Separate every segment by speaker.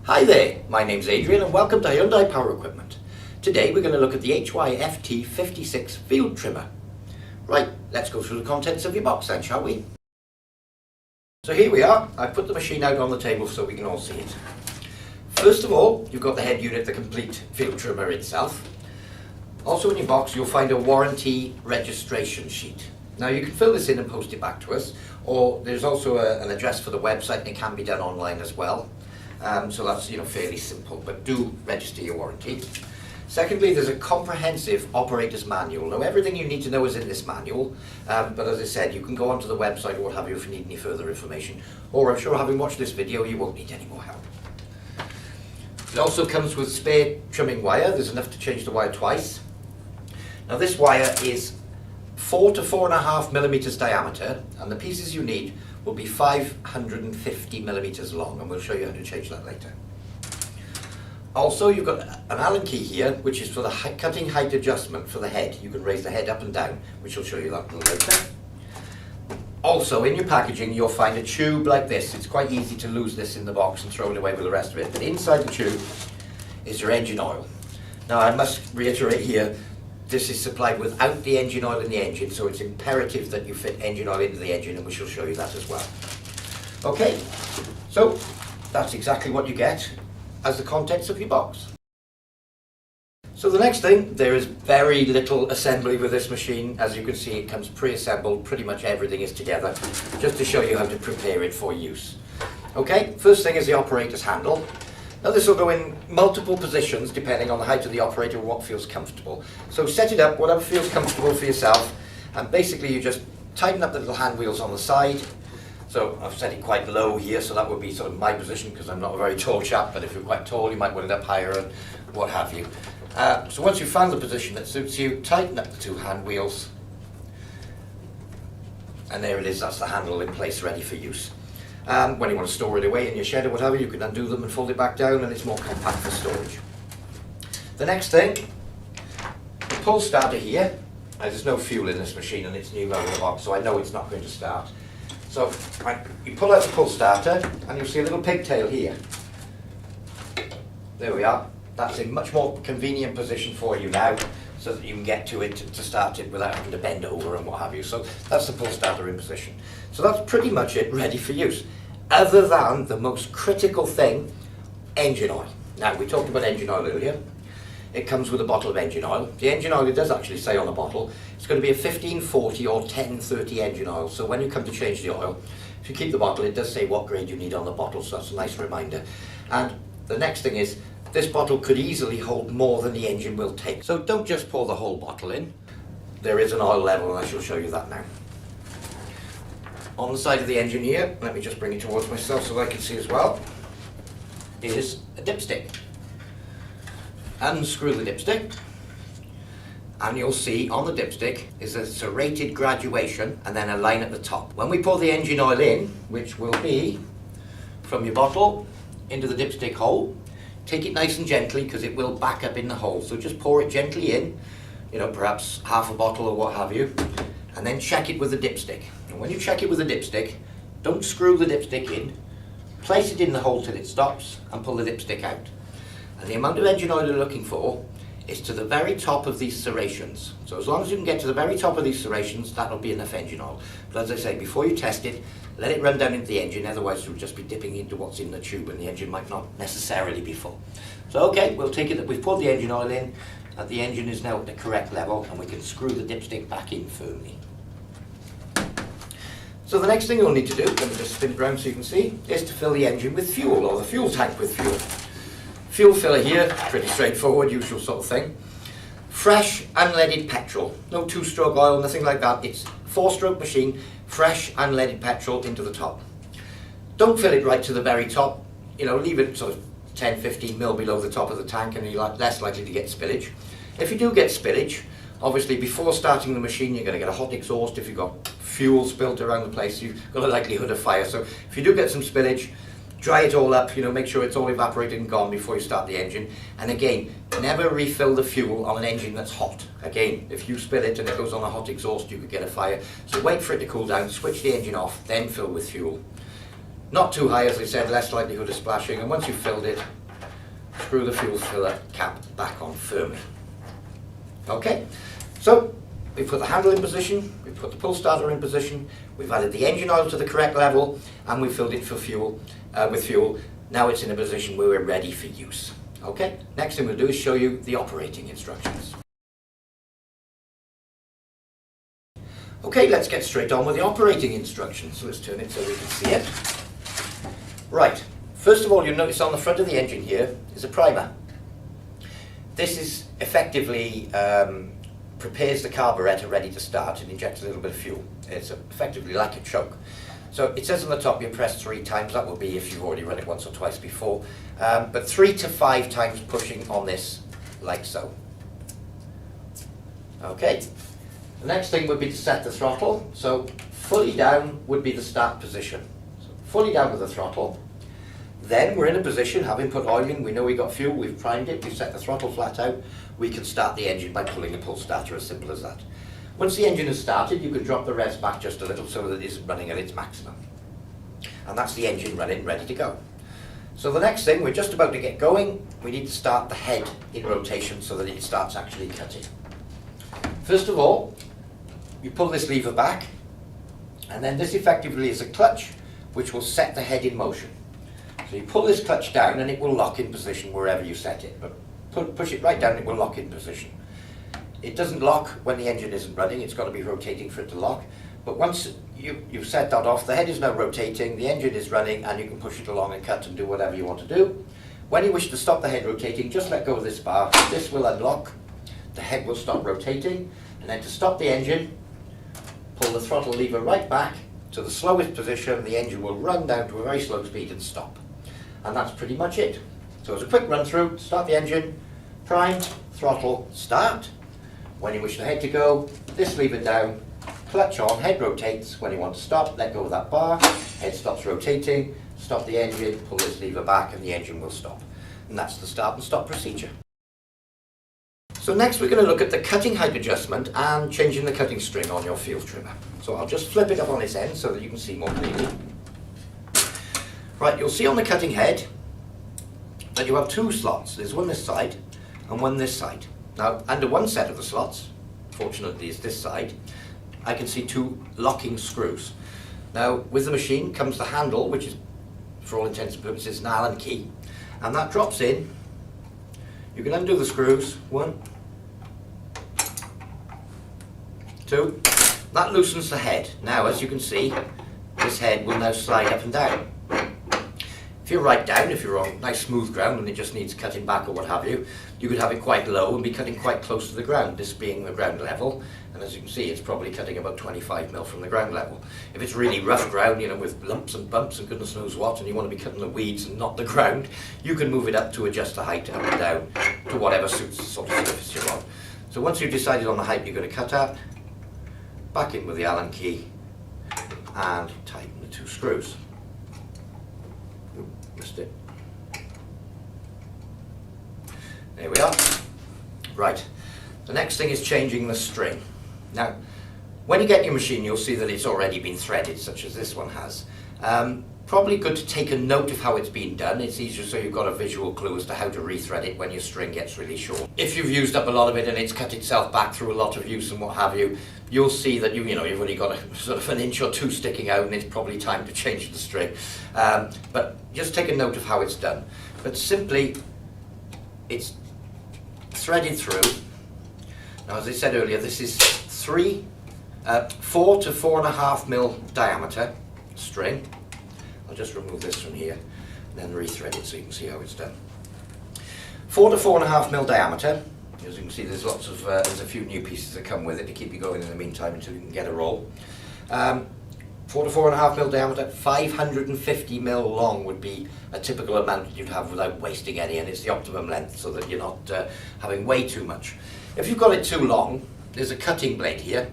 Speaker 1: Hi there, my name's Adrian and welcome to Hyundai Power Equipment. Today we're going to look at the HYFT56 field trimmer. Right, let's go through the contents of your box then, shall we? So here we are. I've put the machine out on the table so we can all see it. First of all, you've got the head unit, the complete field trimmer itself. Also in your box you'll find a warranty registration sheet. Now you can fill this in and post it back to us, or there's also an address for the website and it can be done online as well. So that's fairly simple, but do register your warranty. Secondly, there's a comprehensive operator's manual. Now everything you need to know is in this manual, but as I said, you can go onto the website or what have you if you need any further information, or I'm sure having watched this video you won't need any more help. It also comes with spare trimming wire. There's enough to change the wire twice. Now this wire is 4 to 4.5 millimeters diameter, and the pieces you need will be 550 millimeters long, and we'll show you how to change that later. Also, you've got an Allen key here, which is for the cutting height adjustment for the head. You can raise the head up and down, which will show you that a little later. Also, in your packaging, you'll find a tube like this. It's quite easy to lose this in the box and throw it away with the rest of it. But inside the tube is your engine oil. Now, I must reiterate here, this is supplied without the engine oil in the engine, so it's imperative that you fit engine oil into the engine, and we shall show you that as well. Okay, so that's exactly what you get as the contents of your box. So the next thing, there is very little assembly with this machine. As you can see, it comes pre-assembled, pretty much everything is together, just to show you how to prepare it for use. Okay, first thing is the operator's handle. Now this will go in multiple positions depending on the height of the operator and what feels comfortable. So set it up whatever feels comfortable for yourself, and basically you just tighten up the little hand wheels on the side. So I've set it quite low here, so that would be sort of my position because I'm not a very tall chap, but if you're quite tall you might want it up higher and what have you. So once you've found the position that suits you, tighten up the two hand wheels, and there it is, that's the handle in place ready for use. When you want to store it away in your shed or whatever, you can undo them and fold it back down, and it's more compact for storage. The next thing, the pull starter here. There's no fuel in this machine and it's new out of the box, so I know it's not going to start. So you pull out the pull starter and you'll see a little pigtail here. There we are. That's in much more convenient position for you now, so that you can get to it to start it without having to bend over and what have you. So that's the pull starter in position. So that's pretty much it, ready for use. Other than the most critical thing, engine oil. Now, we talked about engine oil earlier. It comes with a bottle of engine oil. The engine oil, it does actually say on the bottle, it's going to be a 1540 or 1030 engine oil. So when you come to change the oil, if you keep the bottle, it does say what grade you need on the bottle, so that's a nice reminder. And the next thing is, this bottle could easily hold more than the engine will take. So don't just pour the whole bottle in. There is an oil level, and I shall show you that now. On the side of the engine here, let me just bring it towards myself so I can see as well, is a dipstick. Unscrew the dipstick, and you'll see on the dipstick is a serrated graduation and then a line at the top. When we pour the engine oil in, which will be from your bottle into the dipstick hole, take it nice and gently because it will back up in the hole. So just pour it gently in, perhaps half a bottle or what have you, and then check it with the dipstick. And when you check it with the dipstick, don't screw the dipstick in, place it in the hole till it stops and pull the dipstick out. And the amount of engine oil you're looking for is to the very top of these serrations. So as long as you can get to the very top of these serrations, that'll be enough engine oil. But as I say, before you test it, let it run down into the engine, otherwise you'll just be dipping into what's in the tube and the engine might not necessarily be full. So okay, we'll take it that we've poured the engine oil in, and the engine is now at the correct level, and we can screw the dipstick back in firmly. So the next thing you'll need to do, let me just spin it around so you can see, is to fill the engine with fuel, or the fuel tank with fuel. Fuel filler here, pretty straightforward, usual sort of thing. Fresh, unleaded petrol. No two-stroke oil, nothing like that. It's 4-stroke machine, fresh, unleaded petrol into the top. Don't fill it right to the very top. Leave it sort of 10-15 mil below the top of the tank, and you're less likely to get spillage. If you do get spillage, obviously before starting the machine you're going to get a hot exhaust. If you've got fuel spilt around the place, you've got a likelihood of fire. So if you do get some spillage, dry it all up, make sure it's all evaporated and gone before you start the engine. And again, never refill the fuel on an engine that's hot. Again, if you spill it and it goes on a hot exhaust, you could get a fire. So wait for it to cool down, switch the engine off, then fill with fuel. Not too high, as I said, less likelihood of splashing, and once you've filled it, screw the fuel filler cap back on firmly. Okay, so we've put the handle in position, we've put the pull starter in position, we've added the engine oil to the correct level, and we've filled it for fuel, with fuel. Now it's in a position where we're ready for use. Okay, next thing we'll do is show you the operating instructions. Okay, let's get straight on with the operating instructions. So let's turn it so we can see it. Right, first of all, you'll notice on the front of the engine here is a primer. This is effectively prepares the carburetor ready to start and injects a little bit of fuel. It's effectively like a choke. So it says on the top you press 3 times, that will be if you've already run it once or twice before, but 3 to 5 times pushing on this, like so. Okay, the next thing would be to set the throttle. So fully down would be the start position. So fully down with the throttle. Then we're in a position, having put oil in, we know we've got fuel, we've primed it, we've set the throttle flat out, we can start the engine by pulling the pull starter, as simple as that. Once the engine has started, you can drop the revs back just a little so that it isn't running at its maximum. And that's the engine running, ready to go. So the next thing, we're just about to get going, we need to start the head in rotation so that it starts actually cutting. First of all, you pull this lever back, and then this effectively is a clutch which will set the head in motion. So you pull this clutch down and it will lock in position wherever you set it, but push it right down, it will lock in position. It doesn't lock when the engine isn't running, it's got to be rotating for it to lock. But once you've set that off, the head is now rotating, the engine is running, and you can push it along and cut and do whatever you want to do. When you wish to stop the head rotating, just let go of this bar, this will unlock, the head will stop rotating, and then to stop the engine, pull the throttle lever right back to the slowest position, the engine will run down to a very slow speed and stop. And that's pretty much it. So as a quick run through, start the engine, prime, throttle, start. When you wish the head to go, this lever down, clutch on, head rotates. When you want to stop, let go of that bar, head stops rotating, stop the engine, pull this lever back and the engine will stop. And that's the start and stop procedure. So next we're going to look at the cutting height adjustment and changing the cutting string on your field trimmer. So I'll just flip it up on its end so that you can see more clearly. Right, you'll see on the cutting head that you have 2 slots. There's one this side and one this side. Now, under one set of the slots, fortunately is this side, I can see 2 locking screws. Now, with the machine comes the handle, which is, for all intents and purposes, an Allen key. And that drops in. You can undo the screws. 1, 2. That loosens the head. Now, as you can see, this head will now slide up and down. If you're right down, if you're on nice smooth ground and it just needs cutting back or what have you, you could have it quite low and be cutting quite close to the ground, this being the ground level, and as you can see it's probably cutting about 25 mil from the ground level. If it's really rough ground, you know, with lumps and bumps and goodness knows what, and you want to be cutting the weeds and not the ground, you can move it up to adjust the height up and down to whatever suits the sort of surface you're on. So once you've decided on the height you're going to cut at, back in with the Allen key and tighten the 2 screws. Missed it. There we are. Right, the next thing is changing the string. Now, when you get your machine, you'll see that it's already been threaded, such as this one has. Probably good to take a note of how it's been done. It's easier so you've got a visual clue as to how to rethread it when your string gets really short. If you've used up a lot of it and it's cut itself back through a lot of use and what have you, you'll see that you've only got a sort of an inch or 2 sticking out and it's probably time to change the string. But just take a note of how it's done. But simply, it's threaded through. Now, as I said earlier, this is 4 to 4.5 mil diameter string. I'll just remove this from here and then rethread it so you can see how it's done. 4 to 4.5 mil diameter. As you can see, there's there's a few new pieces that come with it to keep you going in the meantime until you can get a roll. 4 to 4.5 mil diameter, 550 mil long would be a typical amount that you'd have without wasting any, and it's the optimum length so that you're not having way too much. If you've got it too long, there's a cutting blade here,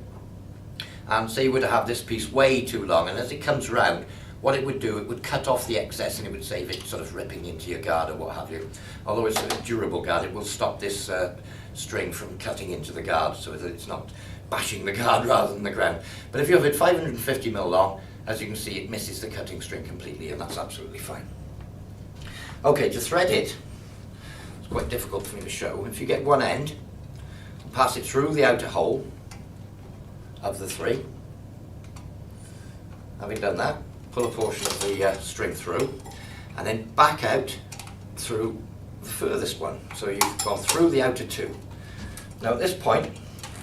Speaker 1: and say you were to have this piece way too long, and as it comes round, what it would do, it would cut off the excess and it would save it sort of ripping into your guard or what have you. Although it's a durable guard, it will stop this string from cutting into the guard so that it's not bashing the card rather than the ground. But if you have it 550mm long, as you can see, it misses the cutting string completely, and that's absolutely fine. Okay, to thread it, it's quite difficult for me to show. If you get one end, pass it through the outer hole of the 3. Having done that, pull a portion of the string through, and then back out through the furthest one. So you've gone through the outer 2. Now at this point,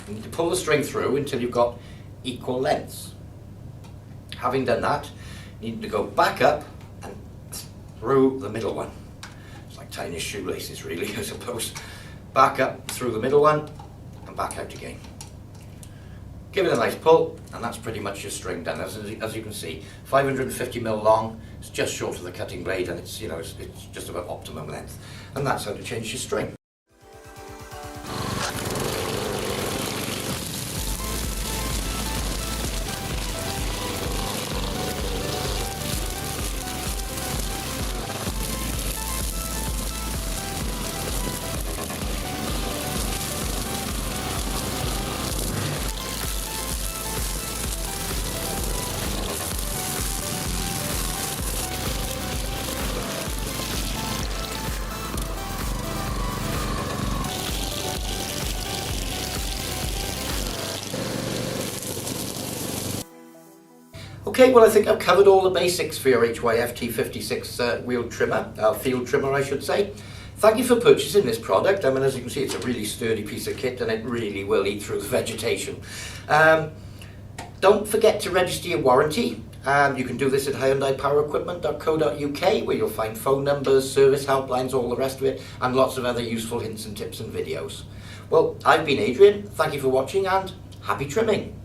Speaker 1: you need to pull the string through until you've got equal lengths. Having done that, you need to go back up and through the middle one. It's like tying your shoelaces really, I suppose. Back up through the middle one and back out again. Give it a nice pull, and that's pretty much your string done. As you can see, 550mm long, it's just short of the cutting blade, and it's, you know, it's just about optimum length. And that's how to change your string. Okay, well I think I've covered all the basics for your HYFT56 wheel trimmer, field trimmer I should say. Thank you for purchasing this product. I mean, as you can see, it's a really sturdy piece of kit and it really will eat through the vegetation. Don't forget to register your warranty. You can do this at hyundaipowerequipment.co.uk, where you'll find phone numbers, service helplines, all the rest of it, and lots of other useful hints and tips and videos. Well, I've been Adrian, thank you for watching and happy trimming.